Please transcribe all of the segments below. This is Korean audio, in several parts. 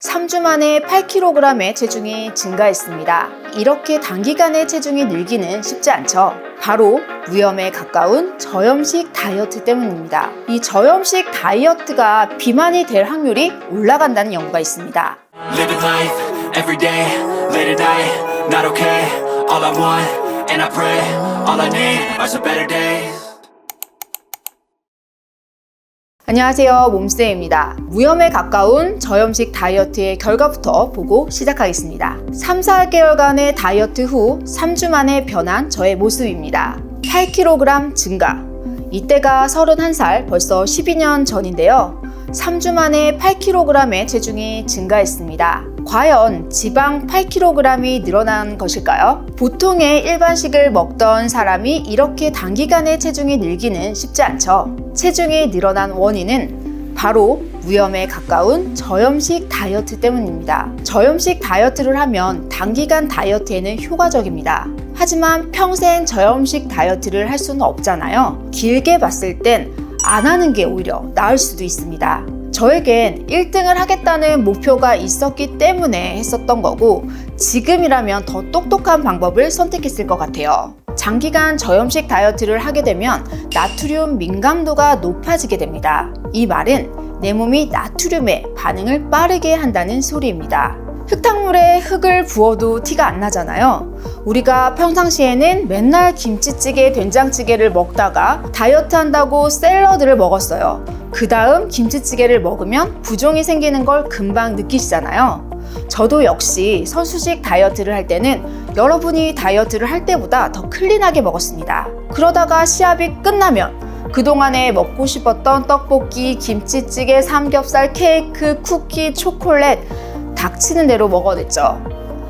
3주 만에 8kg의 체중이 증가했습니다. 이렇게 단기간에 체중이 늘기는 쉽지 않죠. 바로 무염에 가까운 저염식 다이어트 때문입니다. 이 저염식 다이어트가 비만이 될 확률이 올라간다는 연구가 있습니다. Living life every day, late at night, not okay. All I want, and I pray, all I need are some better days. 안녕하세요, 몸쌤입니다. 무염에 가까운 저염식 다이어트의 결과부터 보고 시작하겠습니다. 3, 4개월간의 다이어트 후 3주 만에 변한 저의 모습입니다. 8kg 증가. 이때가 31살, 벌써 12년 전인데요. 3주 만에 8kg의 체중이 증가했습니다. 과연 지방 8kg이 늘어난 것일까요? 보통의 일반식을 먹던 사람이 이렇게 단기간에 체중이 늘기는 쉽지 않죠. 체중이 늘어난 원인은 바로 무염에 가까운 저염식 다이어트 때문입니다. 저염식 다이어트를 하면 단기간 다이어트에는 효과적입니다. 하지만 평생 저염식 다이어트를 할 수는 없잖아요. 길게 봤을 땐 안 하는 게 오히려 나을 수도 있습니다. 저에겐 1등을 하겠다는 목표가 있었기 때문에 했었던 거고, 지금이라면 더 똑똑한 방법을 선택했을 것 같아요. 장기간 저염식 다이어트를 하게 되면 나트륨 민감도가 높아지게 됩니다. 이 말은 내 몸이 나트륨에 반응을 빠르게 한다는 소리입니다. 흙탕물에 흙을 부어도 티가 안 나잖아요. 우리가 평상시에는 맨날 김치찌개, 된장찌개를 먹다가 다이어트 한다고 샐러드를 먹었어요. 그 다음 김치찌개를 먹으면 부종이 생기는 걸 금방 느끼시잖아요. 저도 역시 선수식 다이어트를 할 때는 여러분이 다이어트를 할 때보다 더 클린하게 먹었습니다. 그러다가 시합이 끝나면 그동안에 먹고 싶었던 떡볶이, 김치찌개, 삼겹살, 케이크, 쿠키, 초콜릿 닥치는 대로 먹어댔죠.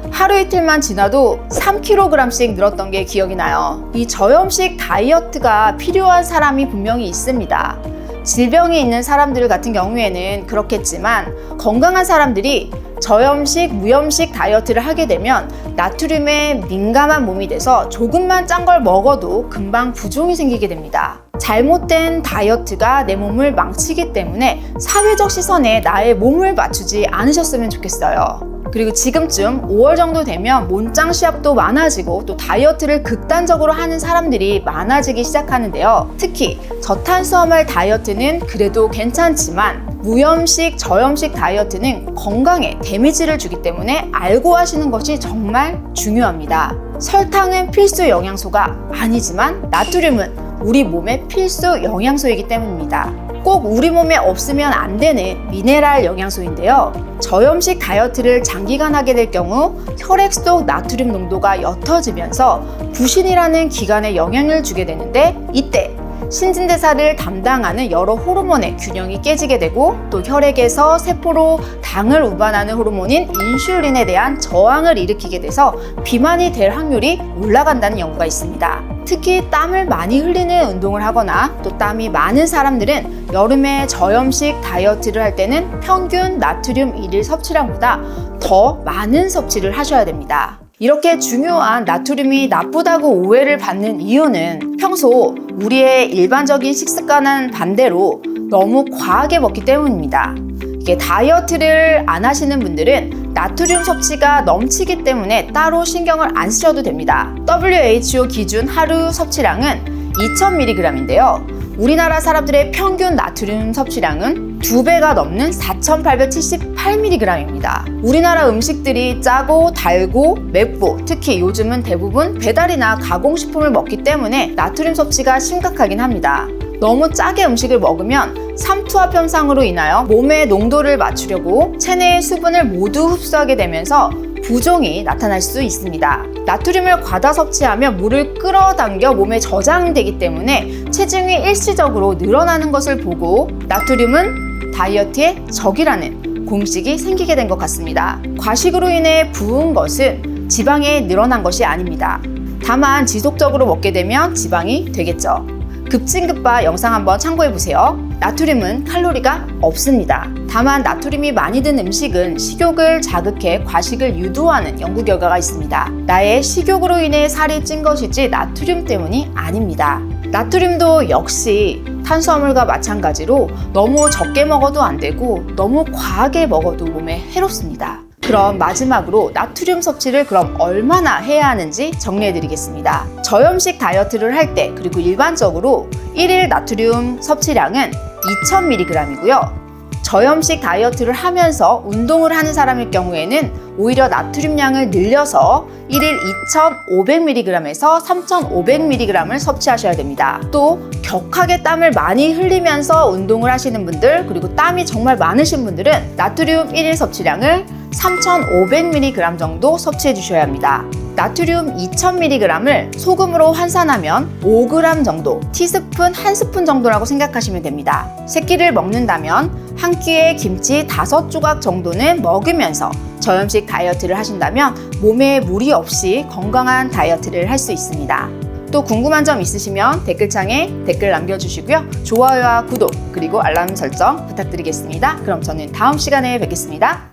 하루 이틀만 지나도 3kg씩 늘었던 게 기억이 나요. 이 저염식 다이어트가 필요한 사람이 분명히 있습니다. 질병이 있는 사람들 같은 경우에는 그렇겠지만, 건강한 사람들이 저염식, 무염식 다이어트를 하게 되면 나트륨에 민감한 몸이 돼서 조금만 짠 걸 먹어도 금방 부종이 생기게 됩니다. 잘못된 다이어트가 내 몸을 망치기 때문에 사회적 시선에 나의 몸을 맞추지 않으셨으면 좋겠어요. 그리고 지금쯤 5월 정도 되면 몸짱 시합도 많아지고 또 다이어트를 극단적으로 하는 사람들이 많아지기 시작하는데요. 특히 저탄수화물 다이어트는 그래도 괜찮지만 무염식, 저염식 다이어트는 건강에 데미지를 주기 때문에 알고 하시는 것이 정말 중요합니다. 설탕은 필수 영양소가 아니지만 나트륨은 우리 몸의 필수 영양소이기 때문입니다. 꼭 우리 몸에 없으면 안 되는 미네랄 영양소인데요. 저염식 다이어트를 장기간 하게 될 경우 혈액 속 나트륨 농도가 옅어지면서 부신이라는 기관에 영향을 주게 되는데, 이때 신진대사를 담당하는 여러 호르몬의 균형이 깨지게 되고, 또 혈액에서 세포로 당을 운반하는 호르몬인 인슐린에 대한 저항을 일으키게 돼서 비만이 될 확률이 올라간다는 연구가 있습니다. 특히 땀을 많이 흘리는 운동을 하거나 또 땀이 많은 사람들은 여름에 저염식 다이어트를 할 때는 평균 나트륨 일일 섭취량보다 더 많은 섭취를 하셔야 됩니다. 이렇게 중요한 나트륨이 나쁘다고 오해를 받는 이유는 평소 우리의 일반적인 식습관은 반대로 너무 과하게 먹기 때문입니다. 이게 다이어트를 안 하시는 분들은 나트륨 섭취가 넘치기 때문에 따로 신경을 안 쓰셔도 됩니다. WHO 기준 하루 섭취량은 2000mg인데요. 우리나라 사람들의 평균 나트륨 섭취량은 2배가 넘는 4878mg입니다. 우리나라 음식들이 짜고 달고 맵고, 특히 요즘은 대부분 배달이나 가공식품을 먹기 때문에 나트륨 섭취가 심각하긴 합니다. 너무 짜게 음식을 먹으면 삼투압 현상으로 인하여 몸의 농도를 맞추려고 체내의 수분을 모두 흡수하게 되면서 부종이 나타날 수 있습니다. 나트륨을 과다 섭취하면 물을 끌어당겨 몸에 저장되기 때문에 체중이 일시적으로 늘어나는 것을 보고 나트륨은 다이어트의 적이라는 공식이 생기게 된 것 같습니다. 과식으로 인해 부은 것은 지방이 늘어난 것이 아닙니다. 다만 지속적으로 먹게 되면 지방이 되겠죠. 급진급바 영상 한번 참고해보세요. 나트륨은 칼로리가 없습니다. 다만 나트륨이 많이 든 음식은 식욕을 자극해 과식을 유도하는 연구 결과가 있습니다. 나의 식욕으로 인해 살이 찐 것이지 나트륨 때문이 아닙니다. 나트륨도 역시 탄수화물과 마찬가지로 너무 적게 먹어도 안 되고 너무 과하게 먹어도 몸에 해롭습니다. 그럼 마지막으로 나트륨 섭취를 그럼 얼마나 해야 하는지 정리해 드리겠습니다. 저염식 다이어트를 할 때 그리고 일반적으로 1일 나트륨 섭취량은 2000mg이고요. 저염식 다이어트를 하면서 운동을 하는 사람일 경우에는 오히려 나트륨량을 늘려서 1일 2500mg에서 3500mg을 섭취하셔야 됩니다. 또 격하게 땀을 많이 흘리면서 운동을 하시는 분들 그리고 땀이 정말 많으신 분들은 나트륨 1일 섭취량을 3500mg 정도 섭취해 주셔야 합니다. 나트륨 2000mg을 소금으로 환산하면 5g 정도, 티스푼 1스푼 정도라고 생각하시면 됩니다. 세 끼를 먹는다면 한 끼에 김치 5조각 정도는 먹으면서 저염식 다이어트를 하신다면 몸에 무리 없이 건강한 다이어트를 할 수 있습니다. 또 궁금한 점 있으시면 댓글창에 댓글 남겨주시고요. 좋아요와 구독 그리고 알람 설정 부탁드리겠습니다. 그럼 저는 다음 시간에 뵙겠습니다.